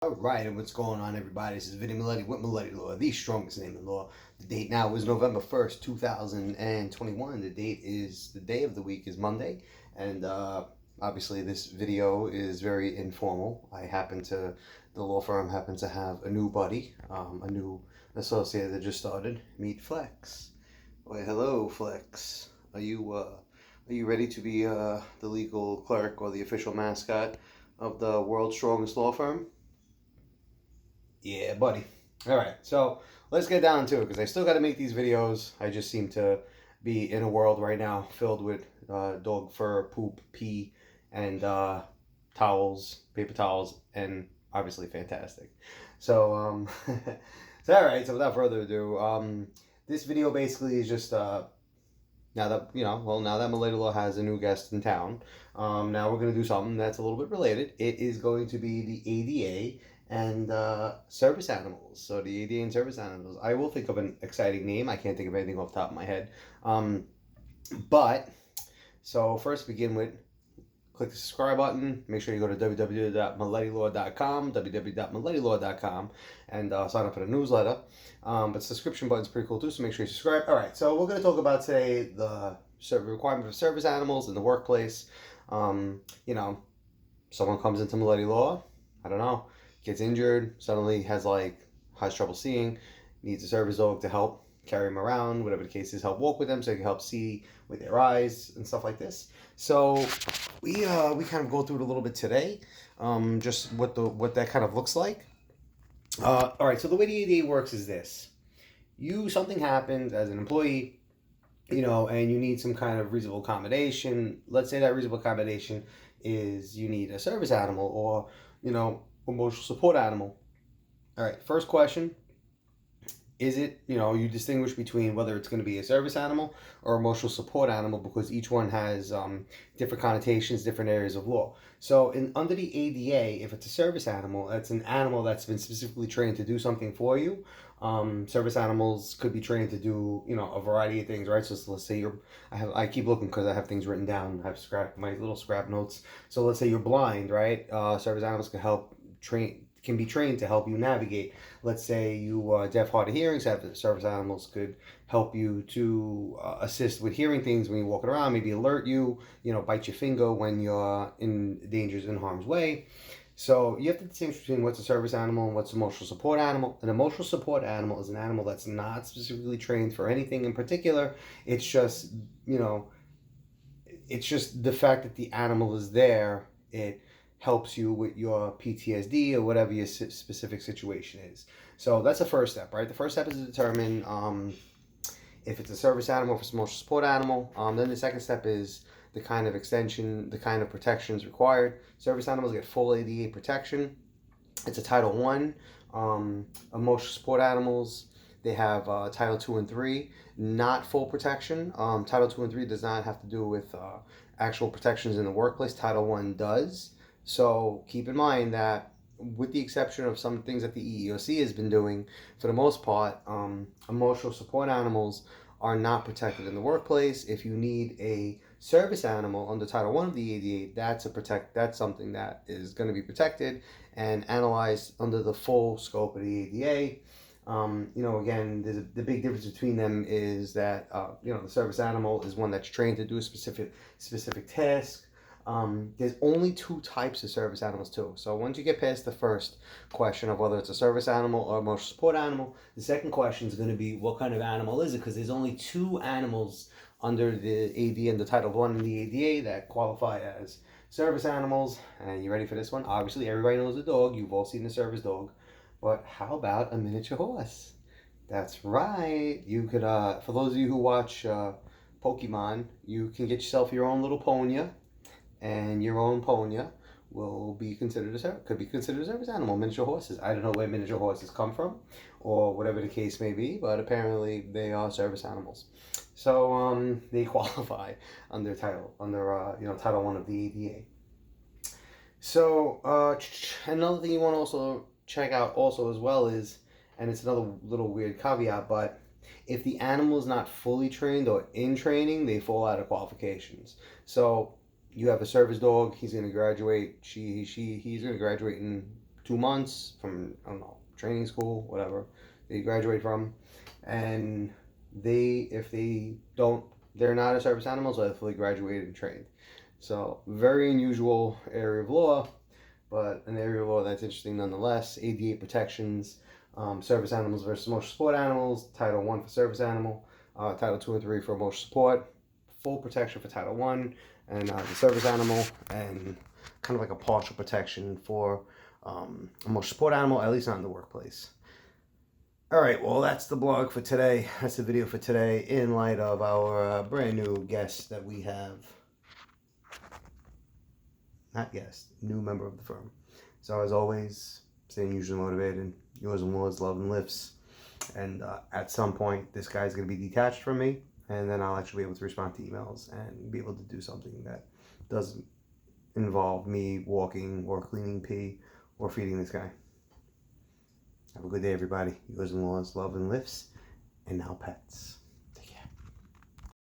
All right, and what's going on, everybody? This is Vinny Milletti with Milletti Law, the strongest name in law. The date now is November 1st, 2021. The day of the week is Monday, and obviously this video is very informal. The law firm happens to have a new buddy, a new associate that just started. Meet Flex. Well, hello, Flex. Are you ready to be the legal clerk or the official mascot of the world's strongest law firm? Yeah, buddy. All right, so let's get down to it because I still got to make these videos. I just seem to be in a world right now filled with dog fur, poop, pee, and towels, paper towels, and obviously fantastic. So, all right. So without further ado, this video basically is just now that Malay Law has a new guest in town, now we're going to do something that's a little bit related. It is going to be the ADA and service animals. So the ADA and service animals. I will think of an exciting name. I can't think of anything off the top of my head. But so first begin with click the subscribe button. Make sure you go to www.malettilaw.com, and sign up for the newsletter. But subscription button's pretty cool too, so make sure you subscribe. All right, so we're going to talk about today the requirement for service animals in the workplace. You know, someone comes into Malletti Law, I don't know, gets injured, suddenly has trouble seeing, needs a service dog to help carry him around, whatever the case is, help walk with them so they can help see with their eyes and stuff like this. So we kind of go through it a little bit today, just what that kind of looks like. All right, so the way the ADA works is this: something happened as an employee, and you need some kind of reasonable accommodation. Let's say that reasonable accommodation is you need a service animal or emotional support animal. All right, first question: is it, you distinguish between whether it's going to be a service animal or emotional support animal because each one has different connotations, different areas of law. So under the ADA, if it's a service animal, it's an animal that's been specifically trained to do something for you. Service animals could be trained to do, a variety of things, right? So let's say I keep looking because I have things written down. I have my little scrap notes. So let's say you're blind, right? Service animals can be trained to help you navigate. Let's say you are deaf, hard of hearing, service animals could help you to assist with hearing things when you're walking around, maybe alert you, bite your finger when you're in harm's way. So you have to distinguish between what's a service animal and what's an emotional support animal. An emotional support animal is an animal that's not specifically trained for anything in particular. It's just, it's just the fact that the animal is there. It helps you with your PTSD or whatever your specific situation is. So that's the first step, right? The first step is to determine if it's a service animal, if it's an emotional support animal. Then the second step is the kind of extension, the kind of protections required. Service animals get full ADA protection. It's a Title I. Emotional support animals, they have Title 2 and 3, not full protection. Title 2 and 3 does not have to do with actual protections in the workplace. Title 1 does. So keep in mind that with the exception of some things that the EEOC has been doing, for the most part, emotional support animals are not protected in the workplace. If you need a service animal under Title I of the ADA, that's something that is going to be protected and analyzed under the full scope of the ADA. Again, the big difference between them is that the service animal is one that's trained to do a specific task. There's only two types of service animals too. So once you get past the first question of whether it's a service animal or emotional support animal, the second question is going to be what kind of animal is it? Because there's only two animals under the ADA and the Title I in the ADA that qualify as service animals. And you ready for this one? Obviously, everybody knows a dog. You've all seen a service dog. But how about a miniature horse? That's right. You could, for those of you who watch Pokemon, you can get yourself your own little Ponya, and your own Ponya could be considered a service animal. Miniature horses. I don't know where miniature horses come from, or whatever the case may be, but apparently they are service animals. So they qualify under Title I of the ADA. So another thing you want to also check out also as well is, and it's another little weird caveat, but if the animal is not fully trained or in training, they fall out of qualifications. So you have a service dog, he's going to graduate, he's going to graduate in 2 months from, I don't know, training school, whatever they graduate from, and if they don't, they're not a service animal, so they're fully graduated and trained. So very unusual area of law, but an area of law that's interesting nonetheless. ADA protections, service animals versus emotional support animals, Title 1 for service animal, Title 2 and 3 for emotional support, full protection for Title 1 and the service animal, and kind of like a partial protection for emotional support animal, at least not in the workplace. All right, well, that's the blog for today. That's the video for today in light of our brand new guest that we have. Not guest, new member of the firm. So as always, staying usually motivated, yours and Lord's love and lifts. And at some point, this guy's going to be detached from me, and then I'll actually be able to respond to emails and be able to do something that doesn't involve me walking or cleaning pee or feeding this guy. Have a good day, everybody. Yours and Lord's love and lifts, and now pets.